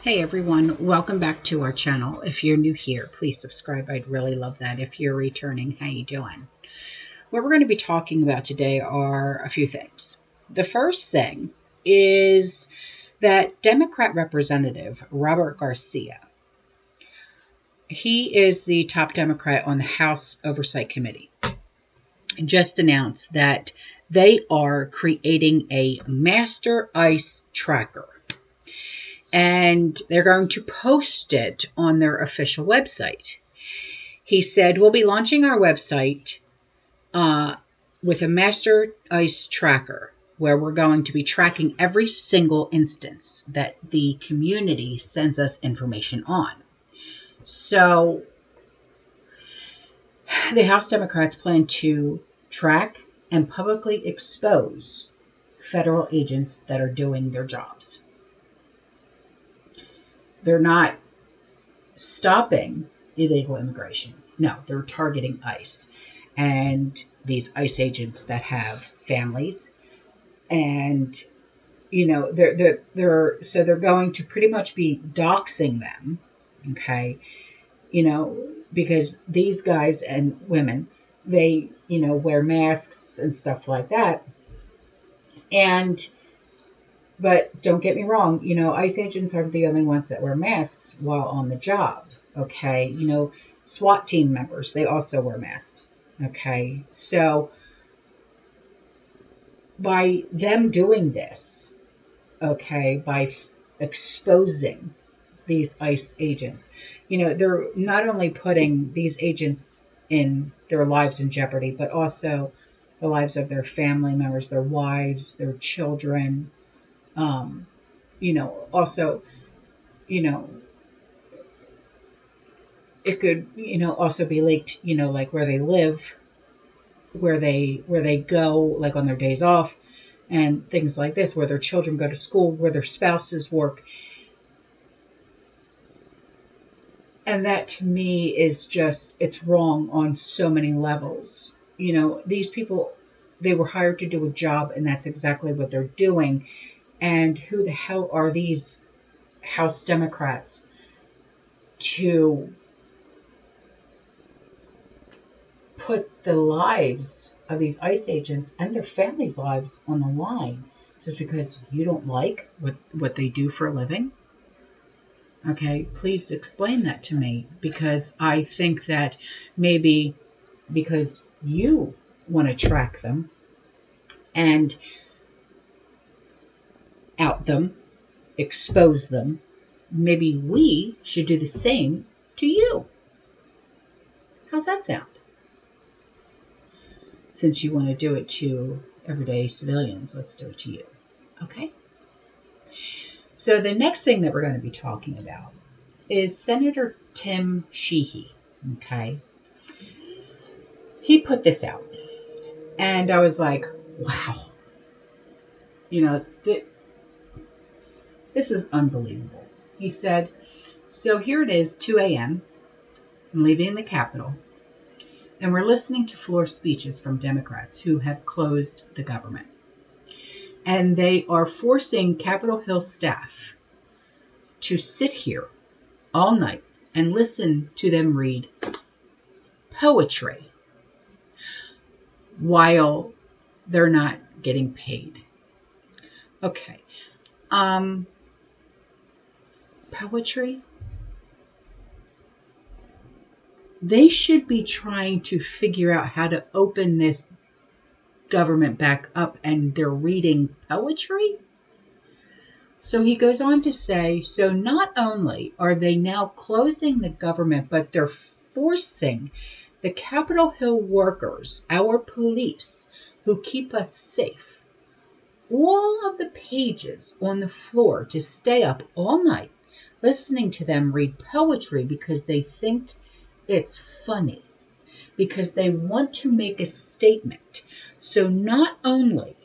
Hey everyone, welcome back to our channel. If you're new here, please subscribe. I'd really love that. If you're returning, how you doing? What we're going to be talking about today are a few things. The first thing is that Democrat Representative Robert Garcia, he is the top Democrat on the House Oversight Committee, just announced that they are creating a master ice tracker. And they're going to post it on their official website. He said, we'll be launching our website with a master ice tracker where we're going to be tracking every single instance that the community sends us information on. So the House Democrats plan to track and publicly expose federal agents that are doing their jobs. They're not stopping illegal immigration. No, they're targeting ICE and these ICE agents that have families, and they're going to pretty much be doxing them, okay? Because these guys and women, they wear masks and stuff like that, but don't get me wrong, ICE agents aren't the only ones that wear masks while on the job, okay? SWAT team members, they also wear masks, okay? So by them doing this, okay, by exposing these ICE agents, they're not only putting these agents in their lives in jeopardy, but also the lives of their family members, their wives, their children. Also, it could, also be linked, like where they live, where they go, like on their days off, and things like this, where their children go to school, where their spouses work. And that to me is just, it's wrong on so many levels. These people, they were hired to do a job, and that's exactly what they're doing. And who the hell are these House Democrats to put the lives of these ICE agents and their families' lives on the line just because you don't like what they do for a living? Okay, please explain that to me, because I think that maybe because you want to track them and out them, expose them, maybe we should do the same to you. How's that sound? Since you want to do it to everyday civilians, let's do it to you. Okay? So the next thing that we're going to be talking about is Senator Tim Sheehy. Okay? He put this out. And I was like, wow. This is unbelievable. He said, so here it is, 2 a.m. I'm leaving the Capitol, and we're listening to floor speeches from Democrats who have closed the government. And they are forcing Capitol Hill staff to sit here all night and listen to them read poetry while they're not getting paid. Okay. Poetry? They should be trying to figure out how to open this government back up, and they're reading poetry? So he goes on to say, so not only are they now closing the government, but they're forcing the Capitol Hill workers, our police, who keep us safe, all of the pages on the floor to stay up all night listening to them read poetry because they think it's funny, because they want to make a statement. So not only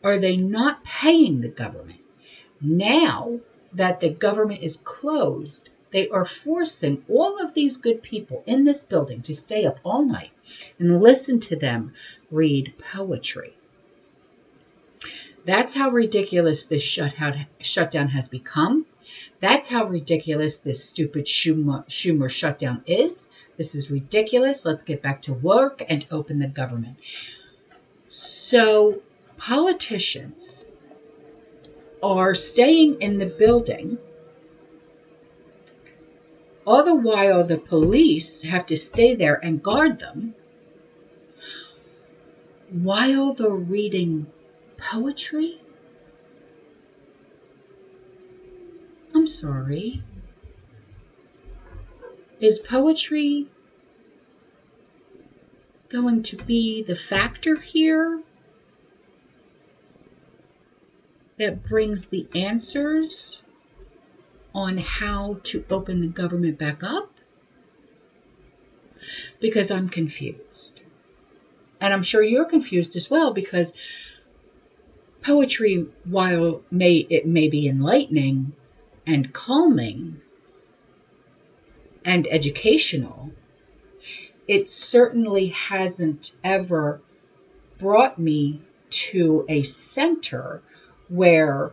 are they not paying the government, now that the government is closed, they are forcing all of these good people in this building to stay up all night and listen to them read poetry. That's how ridiculous this shutdown has become. That's how ridiculous this stupid Schumer shutdown is. This is ridiculous. Let's get back to work and open the government. So, politicians are staying in the building. All the while, the police have to stay there and guard them while they're reading poetry. I'm sorry. Is poetry going to be the factor here that brings the answers on how to open the government back up? Because I'm confused. And I'm sure you're confused as well, because poetry, while it may be enlightening and calming and educational, it certainly hasn't ever brought me to a center where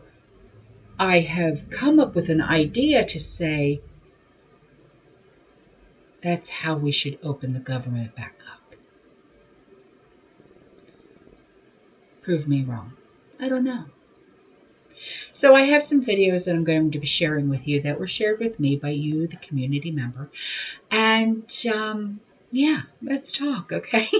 I have come up with an idea to say, that's how we should open the government back up. Prove me wrong. I don't know. So I have some videos that I'm going to be sharing with you that were shared with me by you, the community member. And yeah, let's talk, okay?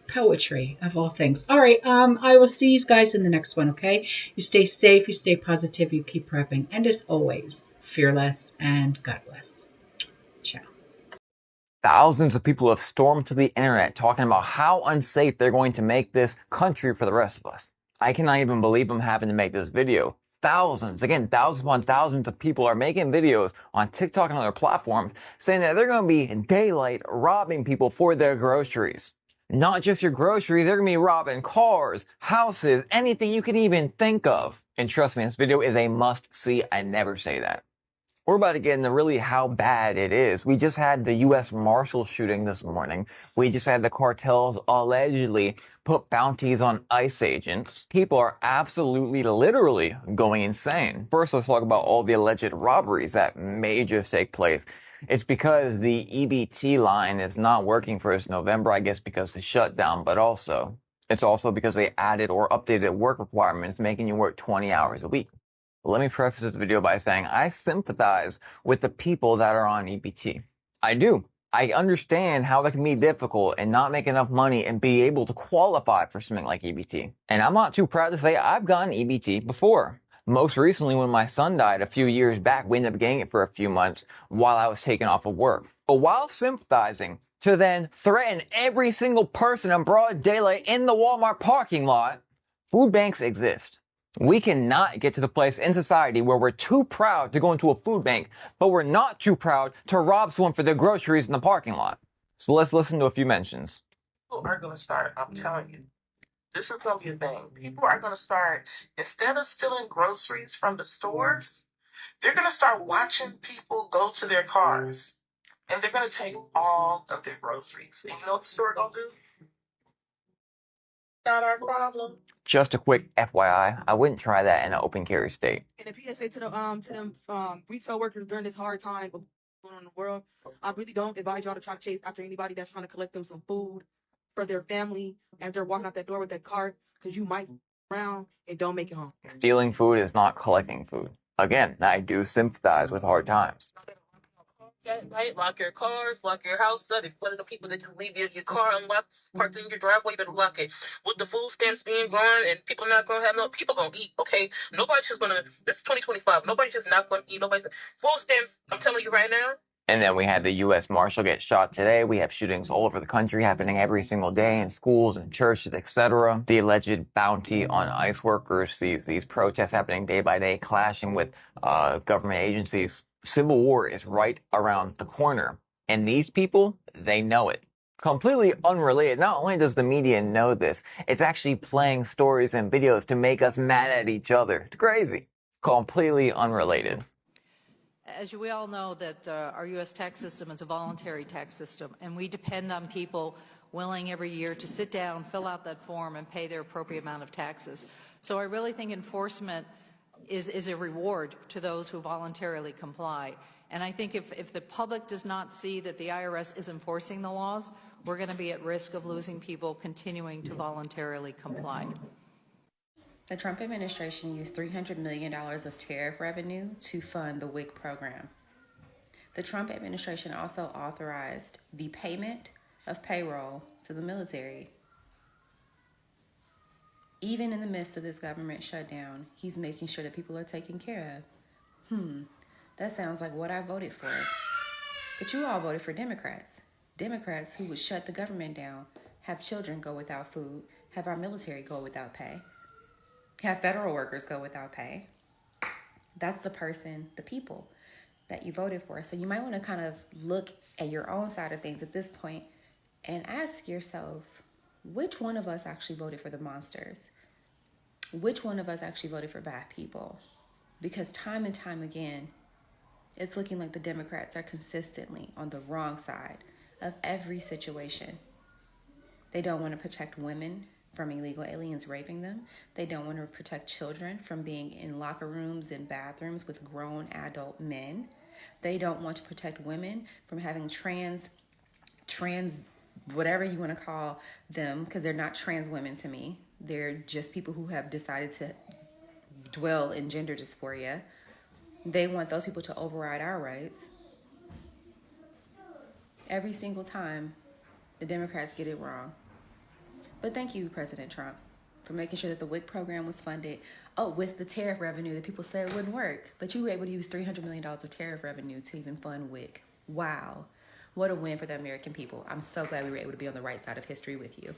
Poetry, of all things. All right, I will see you guys in the next one, okay? You stay safe, you stay positive, you keep prepping. And as always, fearless and God bless. Ciao. Thousands of people have stormed to the internet talking about how unsafe they're going to make this country for the rest of us. I cannot even believe I'm having to make this video. Thousands, again, thousands upon thousands of people are making videos on TikTok and other platforms saying that they're going to be in daylight robbing people for their groceries. Not just your groceries, they're going to be robbing cars, houses, anything you can even think of. And trust me, this video is a must-see. I never say that. We're about to get into really how bad it is. We just had the U.S. Marshal shooting this morning. We just had the cartels allegedly put bounties on ICE agents. People are absolutely, literally going insane. First, let's talk about all the alleged robberies that may just take place. It's because the EBT line is not working for this November, I guess because of the shutdown, but also, it's also because they added or updated work requirements, making you work 20 hours a week. Let me preface this video by saying I sympathize with the people that are on EBT. I do. I understand how that can be difficult and not make enough money and be able to qualify for something like EBT. And I'm not too proud to say I've gotten EBT before. Most recently, when my son died a few years back, we ended up getting it for a few months while I was taken off of work. But while sympathizing, to then threaten every single person in broad daylight in the Walmart parking lot, food banks exist. We cannot get to the place in society where we're too proud to go into a food bank, but we're not too proud to rob someone for their groceries in the parking lot. So let's listen to a few mentions. People are going to start, I'm telling you, this is going to be a thing. People are going to start, instead of stealing groceries from the stores, they're going to start watching people go to their cars. And they're going to take all of their groceries. And you know what the store going to do? Not our problem. Just a quick FYI, I wouldn't try that in an open carry state. And a PSA to them retail workers during this hard time of going on in the world, I really don't advise y'all to try to chase after anybody that's trying to collect them some food for their family as they're walking out that door with that cart, because you might around and don't make it home. Stealing food is not collecting food. Again, I do sympathize with hard times. Right? Lock your cars, lock your house up. If one of the people that you leave your car unlocked, parked in your driveway, you better lock it. With the food stamps being gone and people not gonna have no, people gonna eat, okay? Nobody's just gonna, this is 2025, nobody's just not gonna eat, food stamps, I'm telling you right now. And then we had the U.S. Marshal get shot today. We have shootings all over the country happening every single day in schools and churches, etc. The alleged bounty on ICE workers, these protests happening day by day, clashing with government agencies. Civil war is right around the corner. And these people, they know it. Completely unrelated. Not only does the media know this, it's actually playing stories and videos to make us mad at each other. It's crazy. Completely unrelated. As we all know, that our U.S. tax system is a voluntary tax system, and we depend on people willing every year to sit down, fill out that form, and pay their appropriate amount of taxes. So I really think enforcement is a reward to those who voluntarily comply. And I think if the public does not see that the IRS is enforcing the laws, we're going to be at risk of losing people continuing to voluntarily comply. The Trump administration used $300 million of tariff revenue to fund the WIC program. The Trump administration also authorized the payment of payroll to the military. Even in the midst of this government shutdown, he's making sure that people are taken care of. That sounds like what I voted for. But you all voted for Democrats. Democrats who would shut the government down, have children go without food, have our military go without pay, have federal workers go without pay. That's the person, the people that you voted for. So you might want to kind of look at your own side of things at this point and ask yourself, which one of us actually voted for the monsters? Which one of us actually voted for bad people? Because time and time again, it's looking like the Democrats are consistently on the wrong side of every situation. They don't want to protect women from illegal aliens raping them. They don't want to protect children from being in locker rooms and bathrooms with grown adult men. They don't want to protect women from having trans, whatever you want to call them, because they're not trans women to me. They're just people who have decided to dwell in gender dysphoria. They want those people to override our rights. Every single time, the Democrats get it wrong. But thank you, President Trump, for making sure that the WIC program was funded. Oh, with the tariff revenue that people said wouldn't work. But you were able to use $300 million of tariff revenue to even fund WIC. Wow. What a win for the American people. I'm so glad we were able to be on the right side of history with you.